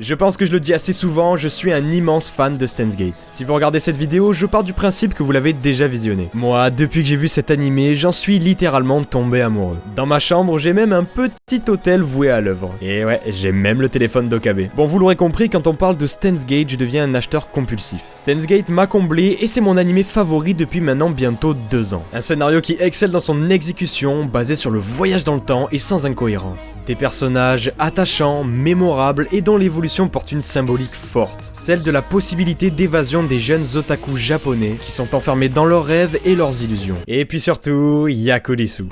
Je pense que je le dis assez souvent, je suis un immense fan de Steins Gate. Si vous regardez cette vidéo, je pars du principe que vous l'avez déjà visionné. Moi, depuis que j'ai vu cet animé, j'en suis littéralement tombé amoureux. Dans ma chambre, j'ai même un petit hôtel voué à l'œuvre. Et ouais, j'ai même le téléphone d'Okabe. Bon, vous l'aurez compris, quand on parle de Steins Gate, je deviens un acheteur compulsif. Steins Gate m'a comblé et c'est mon animé favori depuis maintenant bientôt 2 ans. Un scénario qui excelle dans son exécution, basé sur le voyage dans le temps et sans incohérence. Des personnages attachants, mémorables et dont l'évolution porte une symbolique forte. Celle de la possibilité d'évasion des jeunes otaku japonais qui sont enfermés dans leurs rêves et leurs illusions. Et puis surtout, Kurisu.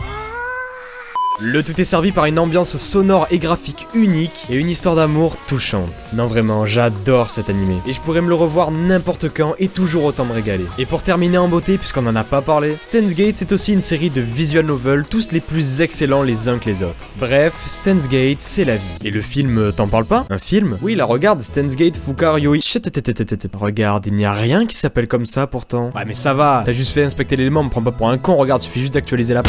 Le tout est servi par une ambiance sonore et graphique unique et une histoire d'amour touchante. Non vraiment, j'adore cet animé et je pourrais me le revoir n'importe quand et toujours autant me régaler. Et pour terminer en beauté, puisqu'on en a pas parlé, Steins Gate c'est aussi une série de visual novels tous les plus excellents les uns que les autres. Bref, Steins Gate c'est la vie. Et le film, t'en parles pas? Un film? Oui, la regarde, Steins Gate Fukaryoi. Regarde, il n'y a rien qui s'appelle comme ça pourtant. Ouais mais ça va, t'as juste fait inspecter l'élément, me prends pas pour un con, regarde, suffit juste d'actualiser la...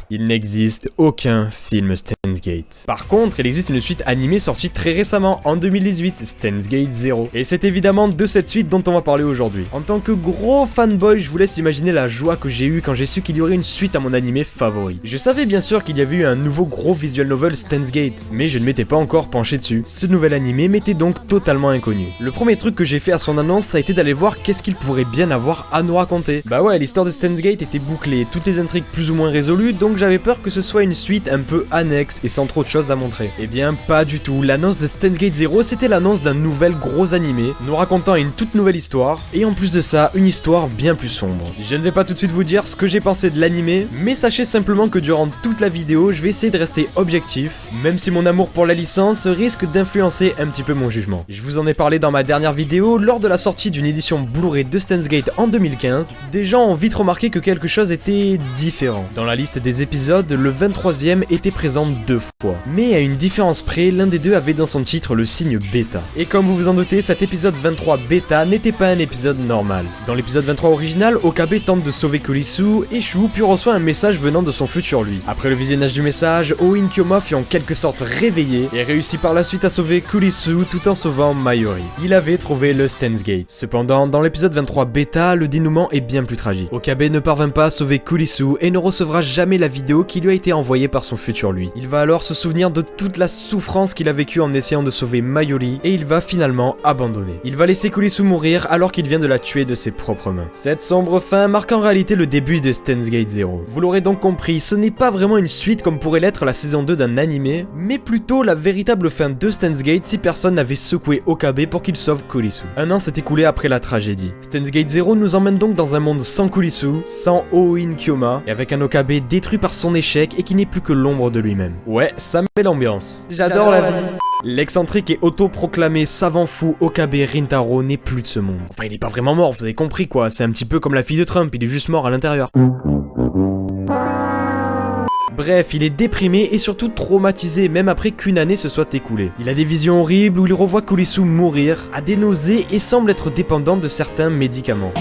Il n'existe aucun film Steins Gate. Par contre, il existe une suite animée sortie très récemment, en 2018, Steins Gate 0. Et c'est évidemment de cette suite dont on va parler aujourd'hui. En tant que gros fanboy, je vous laisse imaginer la joie que j'ai eue quand j'ai su qu'il y aurait une suite à mon animé favori. Je savais bien sûr qu'il y avait eu un nouveau gros visual novel Steins Gate, mais je ne m'étais pas encore penché dessus. Ce nouvel animé m'était donc totalement inconnu. Le premier truc que j'ai fait à son annonce, ça a été d'aller voir qu'est-ce qu'il pourrait bien avoir à nous raconter. Bah ouais, l'histoire de Steins Gate était bouclée, toutes les intrigues plus ou moins résolues, donc j'avais peur que ce soit une suite un peu annexe et sans trop de choses à montrer. Eh bien pas du tout, l'annonce de Steins Gate 0 c'était l'annonce d'un nouvel gros animé, nous racontant une toute nouvelle histoire, et en plus de ça, une histoire bien plus sombre. Je ne vais pas tout de suite vous dire ce que j'ai pensé de l'animé, mais sachez simplement que durant toute la vidéo, je vais essayer de rester objectif, même si mon amour pour la licence risque d'influencer un petit peu mon jugement. Je vous en ai parlé dans ma dernière vidéo, lors de la sortie d'une édition Blu-ray de Steins Gate en 2015, des gens ont vite remarqué que quelque chose était différent. Dans la liste des épisodes, le 23e était présent 2 fois. Mais à une différence près, l'un des deux avait dans son titre le signe bêta. Et comme vous vous en doutez, cet épisode 23 bêta n'était pas un épisode normal. Dans l'épisode 23 original, Okabe tente de sauver Kurisu, échoue, puis reçoit un message venant de son futur lui. Après le visionnage du message, Oin Kyoma fut en quelque sorte réveillé et réussit par la suite à sauver Kurisu tout en sauvant Mayuri. Il avait trouvé le Steins Gate. Cependant, dans l'épisode 23 bêta, le dénouement est bien plus tragique. Okabe ne parvint pas à sauver Kurisu et ne recevra jamais la vidéo qui lui a été envoyé par son futur lui. Il va alors se souvenir de toute la souffrance qu'il a vécue en essayant de sauver Mayuri et il va finalement abandonner. Il va laisser Kurisu mourir alors qu'il vient de la tuer de ses propres mains. Cette sombre fin marque en réalité le début de Steins Gate 0. Vous l'aurez donc compris, ce n'est pas vraiment une suite comme pourrait l'être la saison 2 d'un animé, mais plutôt la véritable fin de Steins Gate si personne n'avait secoué Okabe pour qu'il sauve Kurisu. Un an s'est écoulé après la tragédie. Steins Gate 0 nous emmène donc dans un monde sans Kurisu, sans Oin Kyoma, et avec un Okabe détruit par son échec et qui n'est plus que l'ombre de lui-même. Ouais, ça met l'ambiance. J'adore la vie. L'excentrique et autoproclamé savant fou Okabe Rintaro n'est plus de ce monde. Enfin, il est pas vraiment mort, vous avez compris quoi, c'est un petit peu comme la fille de Trump, il est juste mort à l'intérieur. Bref, il est déprimé et surtout traumatisé même après qu'une année se soit écoulée. Il a des visions horribles où il revoit Kurisu mourir, a des nausées et semble être dépendant de certains médicaments.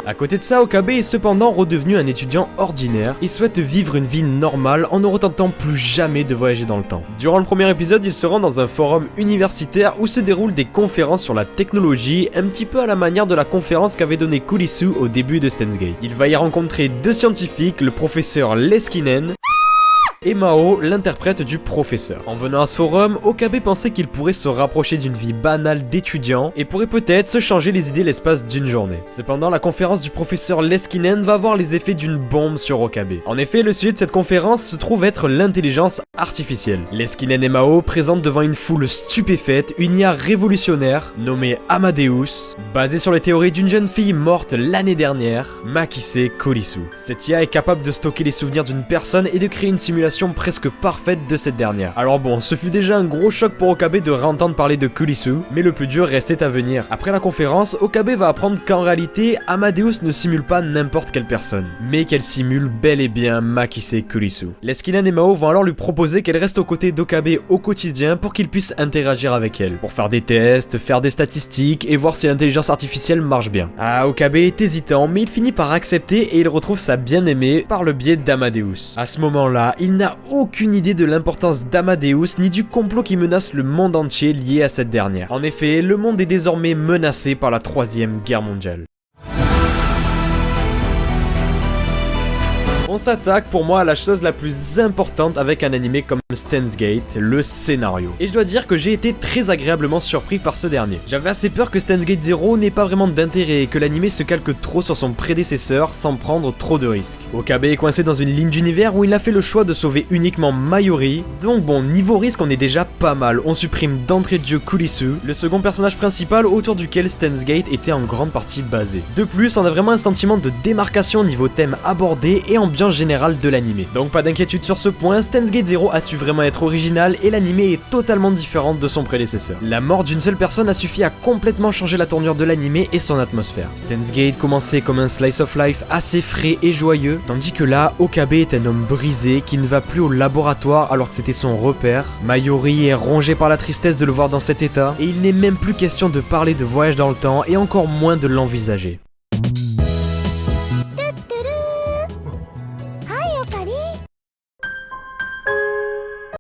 À côté de ça, Okabe est cependant redevenu un étudiant ordinaire et souhaite vivre une vie normale en ne retentant plus jamais de voyager dans le temps. Durant le premier épisode, il se rend dans un forum universitaire où se déroulent des conférences sur la technologie, un petit peu à la manière de la conférence qu'avait donnée Kurisu au début de Steins Gate. Il va y rencontrer 2 scientifiques, le professeur Leskinen et Mao, l'interprète du professeur. En venant à ce forum, Okabe pensait qu'il pourrait se rapprocher d'une vie banale d'étudiant et pourrait peut-être se changer les idées l'espace d'une journée. Cependant, la conférence du professeur Leskinen va avoir les effets d'une bombe sur Okabe. En effet, le sujet de cette conférence se trouve être l'intelligence artificielle. Leskinen et Mao présentent devant une foule stupéfaite une IA révolutionnaire nommée Amadeus, basée sur les théories d'une jeune fille morte l'année dernière, Makise Kurisu. Cette IA est capable de stocker les souvenirs d'une personne et de créer une simulation presque parfaite de cette dernière. Alors bon, ce fut déjà un gros choc pour Okabe de réentendre parler de Kurisu, mais le plus dur restait à venir. Après la conférence, Okabe va apprendre qu'en réalité, Amadeus ne simule pas n'importe quelle personne, mais qu'elle simule bel et bien Makise Kurisu. Leskinen et Mao vont alors lui proposer qu'elle reste aux côtés d'Okabe au quotidien pour qu'il puisse interagir avec elle, pour faire des tests, faire des statistiques et voir si l'intelligence artificielle marche bien. Ah, Okabe est hésitant, mais il finit par accepter et il retrouve sa bien-aimée par le biais d'Amadeus. À ce moment-là, il n'a n'a aucune idée de l'importance d'Amadeus ni du complot qui menace le monde entier lié à cette dernière. En effet, le monde est désormais menacé par la Troisième Guerre mondiale. On s'attaque pour moi à la chose la plus importante avec un animé comme Steins Gate, le scénario. Et je dois dire que j'ai été très agréablement surpris par ce dernier. J'avais assez peur que Steins Gate 0 n'ait pas vraiment d'intérêt et que l'animé se calque trop sur son prédécesseur sans prendre trop de risques. Okabe est coincé dans une ligne d'univers où il a fait le choix de sauver uniquement Mayuri, donc bon, niveau risque on est déjà pas mal. On supprime d'entrée de jeu Kurisu, le second personnage principal autour duquel Steins Gate était en grande partie basé. De plus, on a vraiment un sentiment de démarcation niveau thème abordé et ambiance générale de l'animé. Donc pas d'inquiétude sur ce point, Steins Gate 0 a su vraiment être original et l'animé est totalement différent de son prédécesseur. La mort d'une seule personne a suffi à complètement changer la tournure de l'animé et son atmosphère. Steins Gate commençait comme un slice of life assez frais et joyeux, tandis que là, Okabe est un homme brisé qui ne va plus au laboratoire alors que c'était son repère. Mayuri est rongé par la tristesse de le voir dans cet état, et il n'est même plus question de parler de voyage dans le temps et encore moins de l'envisager.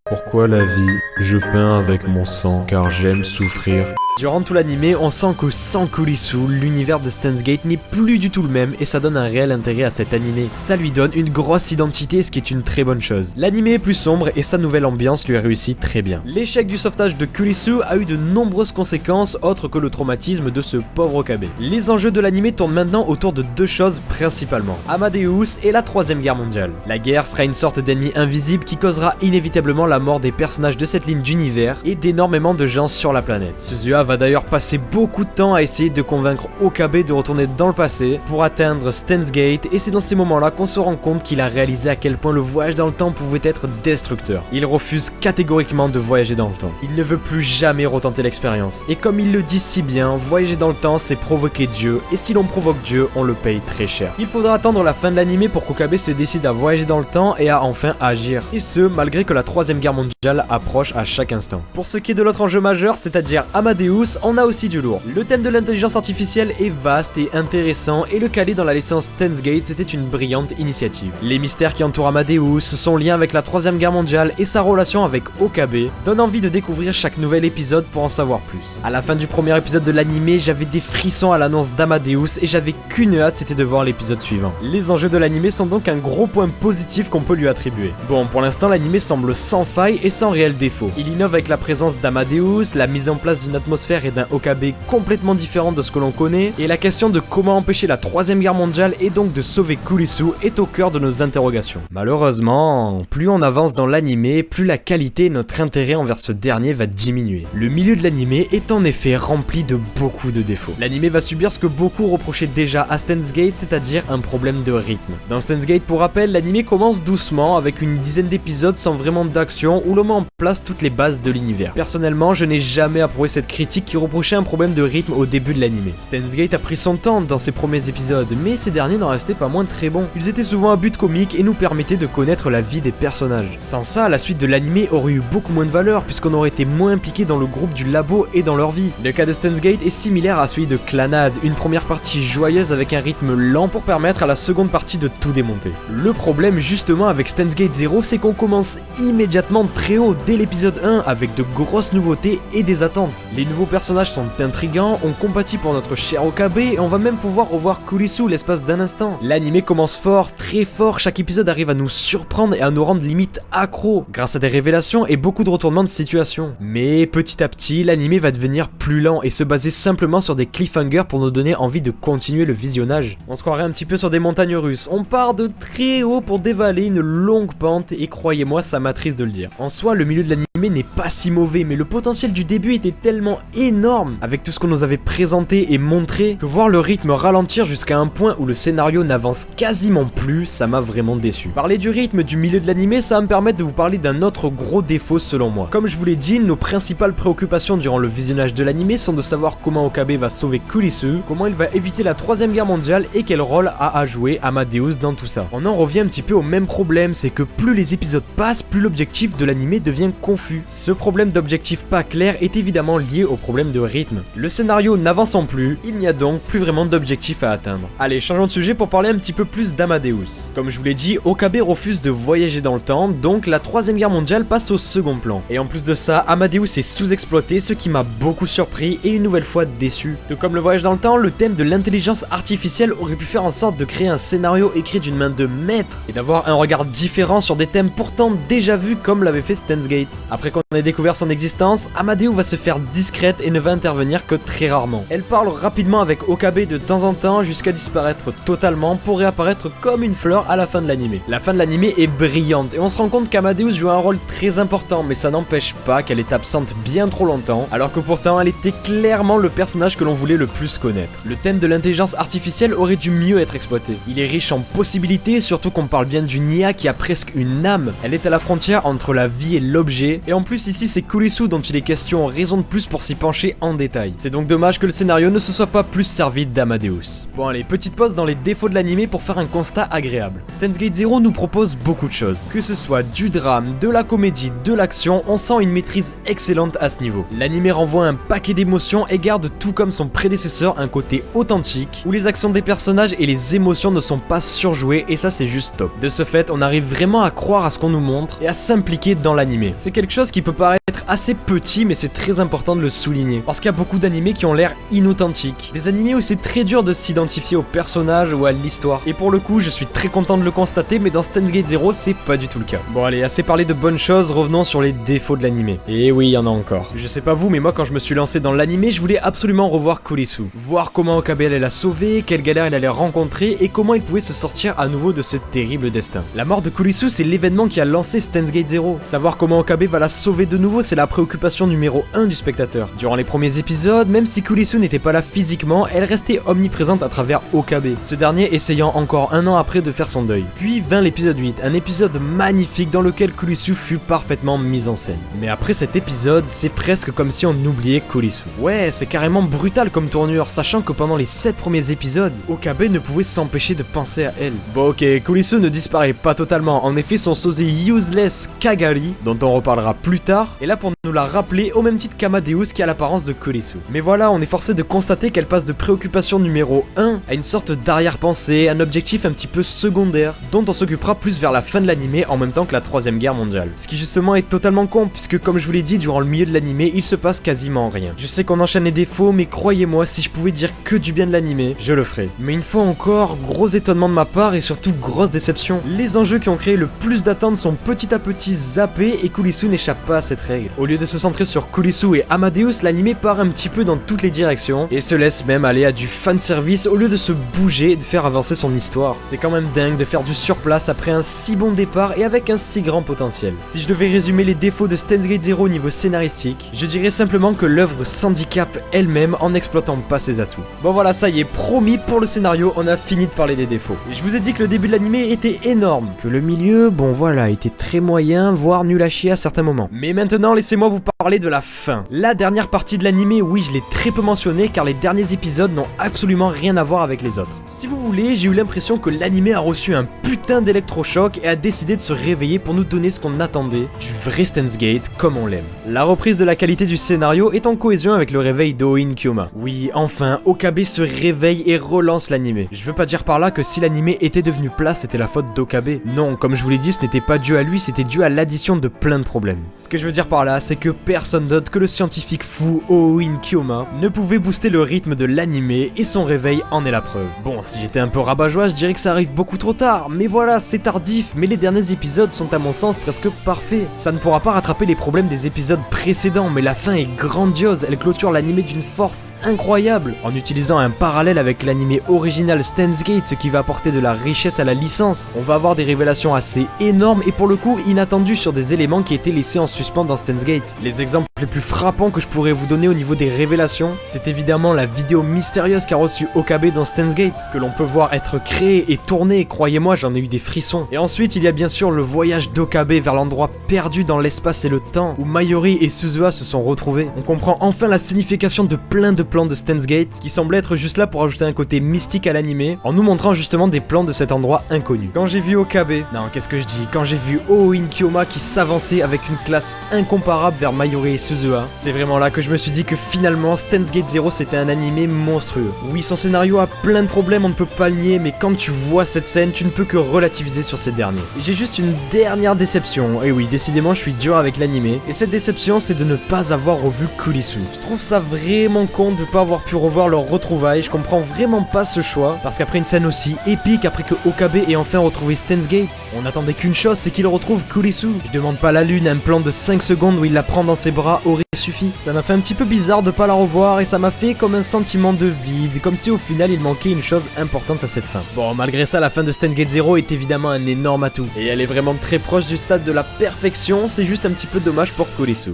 Pourquoi la vie? Je peins avec mon sang, car j'aime souffrir. Durant tout l'animé, on sent que sans Kurisu, l'univers de Steins Gate n'est plus du tout le même et ça donne un réel intérêt à cet animé. Ça lui donne une grosse identité, ce qui est une très bonne chose. L'animé est plus sombre et sa nouvelle ambiance lui réussit très bien. L'échec du sauvetage de Kurisu a eu de nombreuses conséquences autres que le traumatisme de ce pauvre Okabe. Les enjeux de l'animé tournent maintenant autour de deux choses principalement: Amadeus et la Troisième Guerre mondiale. La guerre sera une sorte d'ennemi invisible qui causera inévitablement la mort des personnages de cette ligne d'univers et d'énormément de gens sur la planète. Suzuha va d'ailleurs passer beaucoup de temps à essayer de convaincre Okabe de retourner dans le passé pour atteindre Steins Gate, et c'est dans ces moments-là qu'on se rend compte qu'il a réalisé à quel point le voyage dans le temps pouvait être destructeur. Il refuse catégoriquement de voyager dans le temps. Il ne veut plus jamais retenter l'expérience. Et comme il le dit si bien, voyager dans le temps c'est provoquer Dieu, et si l'on provoque Dieu, on le paye très cher. Il faudra attendre la fin de l'animé pour qu'Okabe se décide à voyager dans le temps et à enfin agir. Et ce, malgré que la Troisième Guerre mondiale approche à chaque instant. Pour ce qui est de l'autre enjeu majeur, c'est-à-dire Amadeus, on a aussi du lourd. Le thème de l'intelligence artificielle est vaste et intéressant, et le caler dans la licence Steins Gate, c'était une brillante initiative. Les mystères qui entourent Amadeus, son lien avec la Troisième Guerre mondiale et sa relation avec Okabe donnent envie de découvrir chaque nouvel épisode pour en savoir plus. À la fin du premier épisode de l'animé, j'avais des frissons à l'annonce d'Amadeus et j'avais qu'une hâte, c'était de voir l'épisode suivant. Les enjeux de l'animé sont donc un gros point positif qu'on peut lui attribuer. Bon, pour l'instant l'animé semble sans faille et sans réel défaut. Il innove avec la présence d'Amadeus, la mise en place d'une atmosphère et d'un Okabe complètement différent de ce que l'on connaît, et la question de comment empêcher la Troisième Guerre mondiale et donc de sauver Kurisu est au cœur de nos interrogations. Malheureusement, plus on avance dans l'animé, plus la qualité et notre intérêt envers ce dernier va diminuer. Le milieu de l'animé est en effet rempli de beaucoup de défauts. L'animé va subir ce que beaucoup reprochaient déjà à Steins Gate, c'est-à-dire un problème de rythme. Dans Steins Gate, pour rappel, l'animé commence doucement avec une dizaine d'épisodes sans vraiment d'action où l'on met en place toutes les bases de l'univers. Personnellement, je n'ai jamais approuvé cette critique qui reprochait un problème de rythme au début de l'animé. Steins Gate a pris son temps dans ses premiers épisodes, mais ces derniers n'en restaient pas moins très bons. Ils étaient souvent à but comique et nous permettaient de connaître la vie des personnages. Sans ça, la suite de l'animé aurait eu beaucoup moins de valeur puisqu'on aurait été moins impliqué dans le groupe du labo et dans leur vie. Le cas de Steins Gate est similaire à celui de Clannad, une première partie joyeuse avec un rythme lent pour permettre à la seconde partie de tout démonter. Le problème justement avec Steins Gate 0, c'est qu'on commence immédiatement très haut dès l'épisode 1 avec de grosses nouveautés et des attentes. Les nouveaux personnages sont intrigants, on compatit pour notre cher Okabe et on va même pouvoir revoir Kurisu l'espace d'un instant. L'animé commence fort, très fort, chaque épisode arrive à nous surprendre et à nous rendre limite accro, grâce à des révélations et beaucoup de retournements de situation. Mais petit à petit, l'animé va devenir plus lent et se baser simplement sur des cliffhangers pour nous donner envie de continuer le visionnage. On se croirait un petit peu sur des montagnes russes, on part de très haut pour dévaler une longue pente et croyez-moi, ça m'attriste de le dire. En soi, le milieu de l'animé n'est pas si mauvais, mais le potentiel du début était tellement énorme avec tout ce qu'on nous avait présenté et montré que voir le rythme ralentir jusqu'à un point où le scénario n'avance quasiment plus, ça m'a vraiment déçu. Parler du rythme du milieu de l'animé, ça va me permettre de vous parler d'un autre gros défaut selon moi. Comme je vous l'ai dit, nos principales préoccupations durant le visionnage de l'animé sont de savoir comment Okabe va sauver Kurisu, comment il va éviter la Troisième Guerre mondiale et quel rôle a à jouer Amadeus dans tout ça. On en revient un petit peu au même problème, c'est que plus les épisodes passent, plus l'objectif de l'animé devient confus. Ce problème d'objectif pas clair est évidemment lié au au problème de rythme. Le scénario n'avançant plus, il n'y a donc plus vraiment d'objectif à atteindre. Allez, changeons de sujet pour parler un petit peu plus d'Amadeus. Comme je vous l'ai dit, Okabe refuse de voyager dans le temps, donc la troisième guerre mondiale passe au second plan. Et en plus de ça, Amadeus est sous-exploité, ce qui m'a beaucoup surpris et une nouvelle fois déçu. Tout comme le voyage dans le temps, le thème de l'intelligence artificielle aurait pu faire en sorte de créer un scénario écrit d'une main de maître et d'avoir un regard différent sur des thèmes pourtant déjà vus comme l'avait fait Steins Gate. Après qu'on ait découvert son existence, Amadeus va se faire discrète et ne va intervenir que très rarement. Elle parle rapidement avec Okabe de temps en temps jusqu'à disparaître totalement pour réapparaître comme une fleur à la fin de l'anime. La fin de l'anime est brillante et on se rend compte qu'Amadeus joue un rôle très important, mais ça n'empêche pas qu'elle est absente bien trop longtemps, alors que pourtant elle était clairement le personnage que l'on voulait le plus connaître. Le thème de l'intelligence artificielle aurait dû mieux être exploité. Il est riche en possibilités, surtout qu'on parle bien d'une IA qui a presque une âme. Elle est à la frontière entre la vie et l'objet, et en plus ici c'est Kurisu dont il est question, raison de plus pour s'y pencher en détail. C'est donc dommage que le scénario ne se soit pas plus servi d'Amadeus. Bon allez, petite pause dans les défauts de l'anime pour faire un constat agréable. Steins Gate Zero nous propose beaucoup de choses. Que ce soit du drame, de la comédie, de l'action, on sent une maîtrise excellente à ce niveau. L'anime renvoie un paquet d'émotions et garde tout comme son prédécesseur un côté authentique, où les actions des personnages et les émotions ne sont pas surjouées et ça c'est juste top. De ce fait, on arrive vraiment à croire à ce qu'on nous montre et à s'impliquer dans l'anime. C'est quelque chose qui peut paraître assez petit mais c'est très important de le souligner, parce qu'il y a beaucoup d'animés qui ont l'air inauthentiques. Des animés où c'est très dur de s'identifier au personnage ou à l'histoire. Et pour le coup, je suis très content de le constater, mais dans Steins Gate Zero, c'est pas du tout le cas. Bon allez, assez parlé de bonnes choses, revenons sur les défauts de l'animé. Et oui, il y en a encore. Je sais pas vous, mais moi quand je me suis lancé dans l'animé, je voulais absolument revoir Kurisu. Voir comment Okabe allait la sauver, quelle galère elle allait rencontrer et comment il pouvait se sortir à nouveau de ce terrible destin. La mort de Kurisu, c'est l'événement qui a lancé Steins Gate Zero. Savoir comment Okabe va la sauver de nouveau, c'est la préoccupation numéro 1 du spectateur. Durant les premiers épisodes, même si Kurisu n'était pas là physiquement, elle restait omniprésente à travers Okabe, ce dernier essayant encore un an après de faire son deuil. Puis vint l'épisode 8, un épisode magnifique dans lequel Kurisu fut parfaitement mise en scène. Mais après cet épisode, c'est presque comme si on oubliait Kurisu. Ouais, c'est carrément brutal comme tournure, sachant que pendant les 7 premiers épisodes, Okabe ne pouvait s'empêcher de penser à elle. Bon ok, Kurisu ne disparaît pas totalement, en effet son sosie useless Kagari, dont on reparlera plus tard, est là pour nous la rappeler au même titre qu'Amadeus qui a l'apparence de Kurisu. Mais voilà, on est forcé de constater qu'elle passe de préoccupation numéro 1 à une sorte d'arrière-pensée, un objectif un petit peu secondaire, dont on s'occupera plus vers la fin de l'anime en même temps que la troisième guerre mondiale. Ce qui justement est totalement con, puisque comme je vous l'ai dit, durant le milieu de l'anime, il se passe quasiment rien. Je sais qu'on enchaîne les défauts, mais croyez-moi, si je pouvais dire que du bien de l'anime, je le ferais. Mais une fois encore, gros étonnement de ma part et surtout grosse déception. Les enjeux qui ont créé le plus d'attentes sont petit à petit zappés et Kurisu n'échappe pas à cette règle. Au lieu de se centrer sur Kurisu et Amadeus, l'anime part un petit peu dans toutes les directions et se laisse même aller à du fanservice au lieu de se bouger et de faire avancer son histoire. C'est quand même dingue de faire du surplace après un si bon départ et avec un si grand potentiel. Si je devais résumer les défauts de Steins Gate Zero au niveau scénaristique, je dirais simplement que l'œuvre s'handicape elle-même en n'exploitant pas ses atouts. Bon voilà, ça y est, promis, pour le scénario, on a fini de parler des défauts. Et je vous ai dit que le début de l'anime était énorme, que le milieu, bon voilà, était très moyen, voire nul à chier à certains moments. Mais maintenant, laissez-moi vous parler de la fin. La dernière partie de l'anime, oui, je l'ai très peu mentionné car les derniers épisodes n'ont absolument rien à voir avec les autres. Si vous voulez, j'ai eu l'impression que l'anime a reçu un putain d'électrochoc et a décidé de se réveiller pour nous donner ce qu'on attendait du vrai Steins Gate comme on l'aime. La reprise de la qualité du scénario est en cohésion avec le réveil d'Oin Kyoma. Oui, enfin, Okabe se réveille et relance l'anime. Je veux pas dire par là que si l'anime était devenu plat, c'était la faute d'Okabe. Non, comme je vous l'ai dit, ce n'était pas dû à lui, c'était dû à l'addition de plein de problèmes. Ce que je veux dire par là, c'est que personne d'autre que le scientifique fou Oin Kyoma ne pouvait booster le rythme de l'anime et son réveil en est la preuve. Bon, si j'étais un peu rabat-joie, je dirais que ça arrive beaucoup trop tard, mais voilà, c'est tardif, mais les derniers épisodes sont à mon sens presque parfaits. Ça ne pourra pas rattraper les problèmes des épisodes précédents, mais la fin est grandiose, elle clôture l'anime d'une force incroyable, en utilisant un parallèle avec l'anime original Steins Gate, ce qui va apporter de la richesse à la licence. On va avoir des révélations assez énormes et pour le coup inattendues sur des éléments qui étaient laissés en suspens dans Steins Gate. Les exemples les plus frappants que je pourrais vous donner au niveau des révélations, c'est évidemment la vidéo mystérieuse qu'a reçue Okabe dans Steins Gate, que l'on peut voir être créée et tournée, croyez-moi, j'en ai eu des frissons. Et ensuite, il y a bien sûr le voyage d'Okabe vers l'endroit perdu dans l'espace et le temps, où Mayuri et Suzuha se sont retrouvés. On comprend enfin la signification de plein de plans de Steins Gate, qui semblaient être juste là pour ajouter un côté mystique à l'anime, en nous montrant justement des plans de cet endroit inconnu. Quand j'ai vu Okabe, non, qu'est-ce que je dis, quand j'ai vu Oin Kyoma qui s'avançait avec une classe incomparable vers Mayuri et Suzuha. C'est vraiment là que je me suis dit que finalement Steins Gate Zero c'était un animé monstrueux. Oui, son scénario a plein de problèmes, on ne peut pas le nier, mais quand tu vois cette scène, tu ne peux que relativiser sur ces derniers. Et j'ai juste une dernière déception, et oui, décidément je suis dur avec l'animé, et cette déception c'est de ne pas avoir revu Kurisu. Je trouve ça vraiment con de pas avoir pu revoir leur retrouvailles, je comprends vraiment pas ce choix, parce qu'après une scène aussi épique, après que Okabe ait enfin retrouvé Steins Gate, on n'attendait qu'une chose, c'est qu'il retrouve Kurisu. Je demande pas la lune, un plan de 5 secondes où il la prend dans ses bras aurait suffi. Ça m'a fait un petit peu bizarre de pas la revoir, et ça m'a fait comme un sentiment de vide, comme si au final il manquait une chose importante à cette fin. Bon, malgré ça, la fin de Steins Gate Zero est évidemment un énorme atout, et elle est vraiment très proche du stade de la perfection, c'est juste un petit peu dommage pour Kurisu.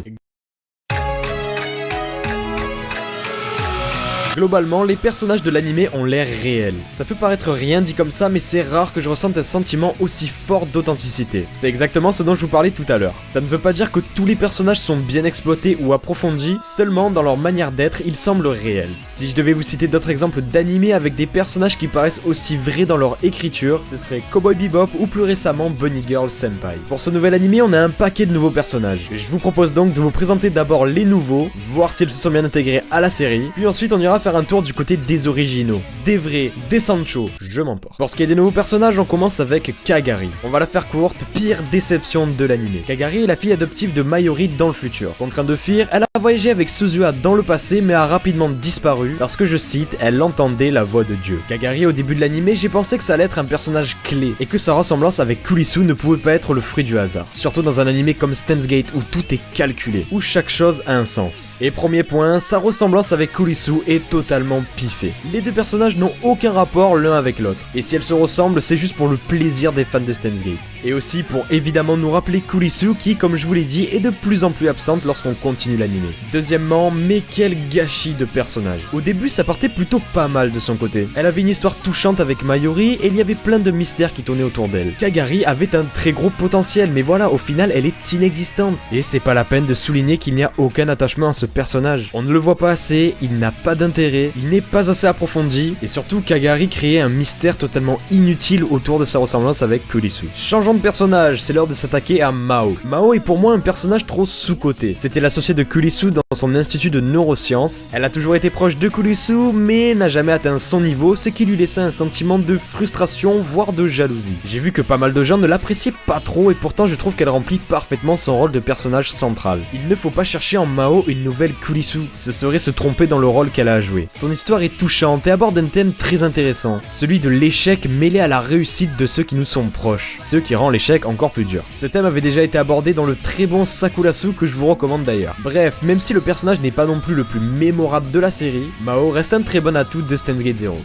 Globalement, les personnages de l'animé ont l'air réels. Ça peut paraître rien dit comme ça, mais c'est rare que je ressente un sentiment aussi fort d'authenticité. C'est exactement ce dont je vous parlais tout à l'heure. Ça ne veut pas dire que tous les personnages sont bien exploités ou approfondis, seulement dans leur manière d'être, ils semblent réels. Si je devais vous citer d'autres exemples d'animés avec des personnages qui paraissent aussi vrais dans leur écriture, ce serait Cowboy Bebop ou plus récemment Bunny Girl Senpai. Pour ce nouvel animé, on a un paquet de nouveaux personnages. Je vous propose donc de vous présenter d'abord les nouveaux, voir s'ils se sont bien intégrés à la série, puis ensuite on ira faire un tour du côté des originaux, des vrais, des Sancho, je m'emporte. Pour ce qui est des nouveaux personnages, on commence avec Kagari. On va la faire courte, pire déception de l'animé. Kagari est la fille adoptive de Mayuri dans le futur. Contrainte de fuir, elle a voyagé avec Suzuha dans le passé mais a rapidement disparu parce que, je cite, elle entendait la voix de Dieu. Kagari, au début de l'animé, j'ai pensé que ça allait être un personnage clé et que sa ressemblance avec Kurisu ne pouvait pas être le fruit du hasard. Surtout dans un animé comme Steins Gate où tout est calculé, où chaque chose a un sens. Et premier point, sa ressemblance avec Kurisu est totalement piffé. Les deux personnages n'ont aucun rapport l'un avec l'autre, et si elles se ressemblent, c'est juste pour le plaisir des fans de Steins Gate. Et aussi pour évidemment nous rappeler Kurisu qui, comme je vous l'ai dit, est de plus en plus absente lorsqu'on continue l'animé. Deuxièmement, mais quel gâchis de personnage. Au début, ça partait plutôt pas mal de son côté. Elle avait une histoire touchante avec Mayuri, et il y avait plein de mystères qui tournaient autour d'elle. Kagari avait un très gros potentiel, mais voilà, au final, elle est inexistante. Et c'est pas la peine de souligner qu'il n'y a aucun attachement à ce personnage. On ne le voit pas assez, il n'a pas d'intérêt, il n'est pas assez approfondi, et surtout Kagari créait un mystère totalement inutile autour de sa ressemblance avec Kurisu. Changeons de personnage, c'est l'heure de s'attaquer à Mao. Mao est pour moi un personnage trop sous-coté. C'était l'associé de Kurisu dans son institut de neurosciences. Elle a toujours été proche de Kurisu, mais n'a jamais atteint son niveau, ce qui lui laissait un sentiment de frustration, voire de jalousie. J'ai vu que pas mal de gens ne l'appréciaient pas trop, et pourtant je trouve qu'elle remplit parfaitement son rôle de personnage central. Il ne faut pas chercher en Mao une nouvelle Kurisu, ce serait se tromper dans le rôle qu'elle a à jouer. Son histoire est touchante et aborde un thème très intéressant, celui de l'échec mêlé à la réussite de ceux qui nous sont proches, ce qui rend l'échec encore plus dur. Ce thème avait déjà été abordé dans le très bon Sakurasu que je vous recommande d'ailleurs. Bref, même si le personnage n'est pas non plus le plus mémorable de la série, Mao reste un très bon atout de Steins Gate Zero.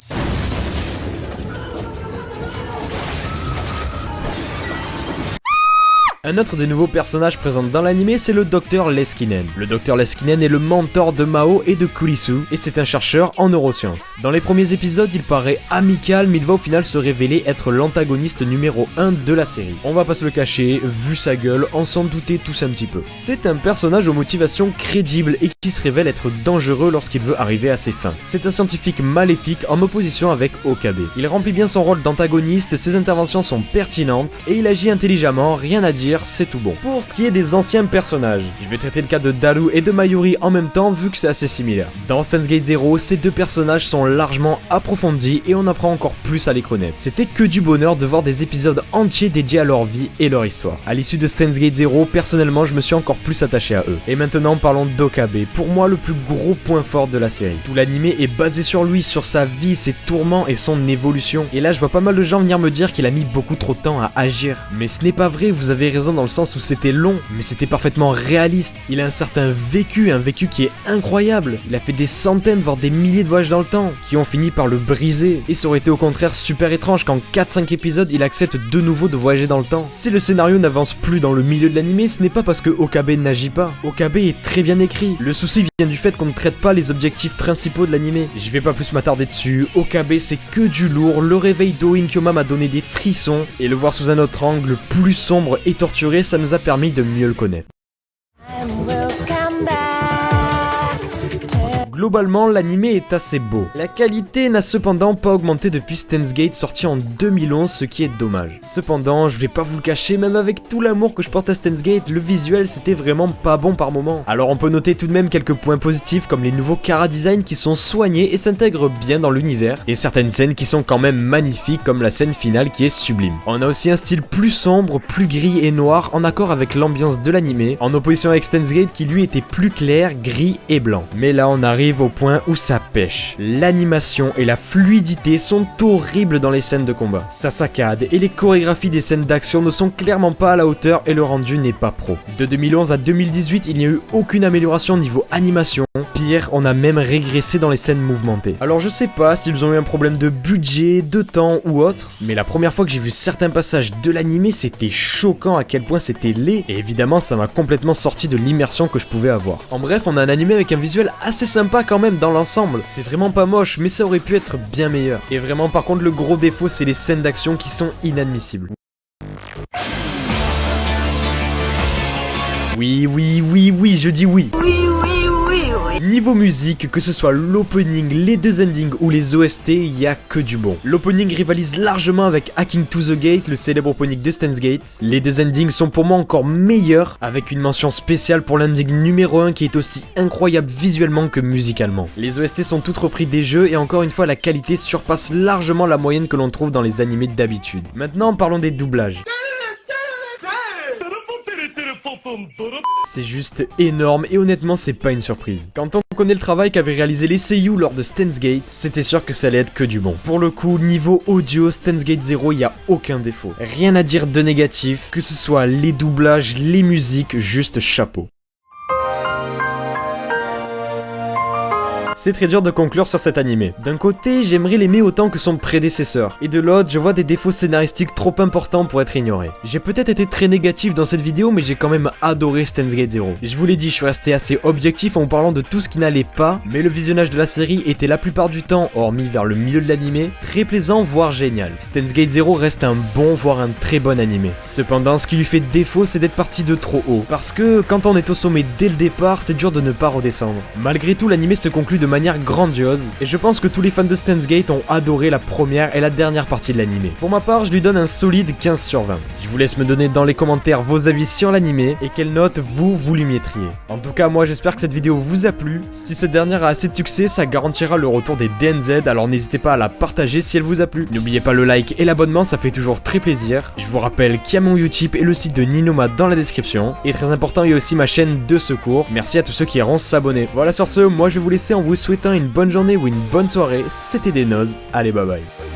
Un autre des nouveaux personnages présents dans l'animé, c'est le Dr Leskinen. Le Dr Leskinen est le mentor de Mao et de Kurisu, et c'est un chercheur en neurosciences. Dans les premiers épisodes, il paraît amical, mais il va au final se révéler être l'antagoniste numéro 1 de la série. On va pas se le cacher, vu sa gueule, on s'en doutait tous un petit peu. C'est un personnage aux motivations crédibles et qui se révèle être dangereux lorsqu'il veut arriver à ses fins. C'est un scientifique maléfique en opposition avec Okabe. Il remplit bien son rôle d'antagoniste, ses interventions sont pertinentes, et il agit intelligemment, rien à dire, c'est tout bon. Pour ce qui est des anciens personnages, je vais traiter le cas de Daru et de Mayuri en même temps vu que c'est assez similaire. Dans Steins Gate Zero, ces deux personnages sont largement approfondis et on apprend encore plus à les connaître. C'était que du bonheur de voir des épisodes entiers dédiés à leur vie et leur histoire. À l'issue de Steins Gate Zero, personnellement je me suis encore plus attaché à eux. Et maintenant parlons d'Okabe, pour moi le plus gros point fort de la série. Tout l'animé est basé sur lui, sur sa vie, ses tourments et son évolution. Et là je vois pas mal de gens venir me dire qu'il a mis beaucoup trop de temps à agir. Mais ce n'est pas vrai, vous avez raison dans le sens où c'était long, mais c'était parfaitement réaliste. Il a un certain vécu, un vécu qui est incroyable. Il a fait des centaines, voire des milliers de voyages dans le temps, qui ont fini par le briser. Et ça aurait été au contraire super étrange qu'en 4-5 épisodes, il accepte de nouveau de voyager dans le temps. Si le scénario n'avance plus dans le milieu de l'animé, ce n'est pas parce que Okabe n'agit pas. Okabe est très bien écrit. Le souci vient du fait qu'on ne traite pas les objectifs principaux de l'animé. Je vais pas plus m'attarder dessus. Okabe c'est que du lourd. Le réveil d'Oin Kyoma m'a donné des frissons. Et le voir sous un autre angle plus sombre et torturé, ça nous a permis de mieux le connaître. Globalement, l'animé est assez beau. La qualité n'a cependant pas augmenté depuis Steins Gate sorti en 2011, ce qui est dommage. Cependant, je vais pas vous le cacher, même avec tout l'amour que je porte à Steins Gate, le visuel c'était vraiment pas bon par moment. Alors on peut noter tout de même quelques points positifs comme les nouveaux chara design qui sont soignés et s'intègrent bien dans l'univers, et certaines scènes qui sont quand même magnifiques comme la scène finale qui est sublime. On a aussi un style plus sombre, plus gris et noir en accord avec l'ambiance de l'animé, en opposition avec Steins Gate qui lui était plus clair, gris et blanc. Mais là on arrive au point où ça pêche. L'animation et la fluidité sont horribles dans les scènes de combat. Ça saccade et les chorégraphies des scènes d'action ne sont clairement pas à la hauteur et le rendu n'est pas pro. De 2011 à 2018, il n'y a eu aucune amélioration niveau animation. Pire, on a même régressé dans les scènes mouvementées. Alors je sais pas s'ils ont eu un problème de budget, de temps ou autre, mais la première fois que j'ai vu certains passages de l'animé, c'était choquant à quel point c'était laid, et évidemment ça m'a complètement sorti de l'immersion que je pouvais avoir. En bref, on a un animé avec un visuel assez sympa quand même dans l'ensemble. C'est vraiment pas moche, mais ça aurait pu être bien meilleur. Et vraiment par contre le gros défaut c'est les scènes d'action qui sont inadmissibles. Oui, je dis oui. Niveau musique, que ce soit l'opening, les deux endings ou les OST, il y a que du bon. L'opening rivalise largement avec Hacking to the Gate, le célèbre opening de Steins Gate. Les deux endings sont pour moi encore meilleurs, avec une mention spéciale pour l'ending numéro 1 qui est aussi incroyable visuellement que musicalement. Les OST sont toutes repris des jeux et encore une fois la qualité surpasse largement la moyenne que l'on trouve dans les animés d'habitude. Maintenant parlons des doublages. C'est juste énorme et honnêtement c'est pas une surprise. Quand on connaît le travail qu'avaient réalisé les seiyuu lors de Steins Gate, c'était sûr que ça allait être que du bon. Pour le coup, niveau audio, Steins Gate 0, il y a aucun défaut. Rien à dire de négatif, que ce soit les doublages, les musiques, juste chapeau. C'est très dur de conclure sur cet animé. D'un côté, j'aimerais l'aimer autant que son prédécesseur, et de l'autre, je vois des défauts scénaristiques trop importants pour être ignorés. J'ai peut-être été très négatif dans cette vidéo, mais j'ai quand même adoré Steins Gate 0. Je vous l'ai dit, je suis resté assez objectif en vous parlant de tout ce qui n'allait pas, mais le visionnage de la série était la plupart du temps, hormis vers le milieu de l'animé, très plaisant voire génial. Steins Gate 0 reste un bon voire un très bon animé. Cependant, ce qui lui fait défaut, c'est d'être parti de trop haut, parce que quand on est au sommet dès le départ, c'est dur de ne pas redescendre. Malgré tout, l'animé se conclut de manière grandiose, et je pense que tous les fans de Steins Gate ont adoré la première et la dernière partie de l'animé. Pour ma part, je lui donne un solide 15 sur 20. Je vous laisse me donner dans les commentaires vos avis sur l'animé et quelle note vous lui mettriez. En tout cas, moi j'espère que cette vidéo vous a plu. Si cette dernière a assez de succès, ça garantira le retour des DNZ, alors n'hésitez pas à la partager si elle vous a plu. N'oubliez pas le like et l'abonnement, ça fait toujours très plaisir. Je vous rappelle qu'il y a mon Utip et le site de Ninoma dans la description. Et très important, il y a aussi ma chaîne de secours. Merci à tous ceux qui iront s'abonner. Voilà, sur ce, moi je vais vous laisser en vous souhaitant une bonne journée ou une bonne soirée. C'était Denoz. Allez, bye bye.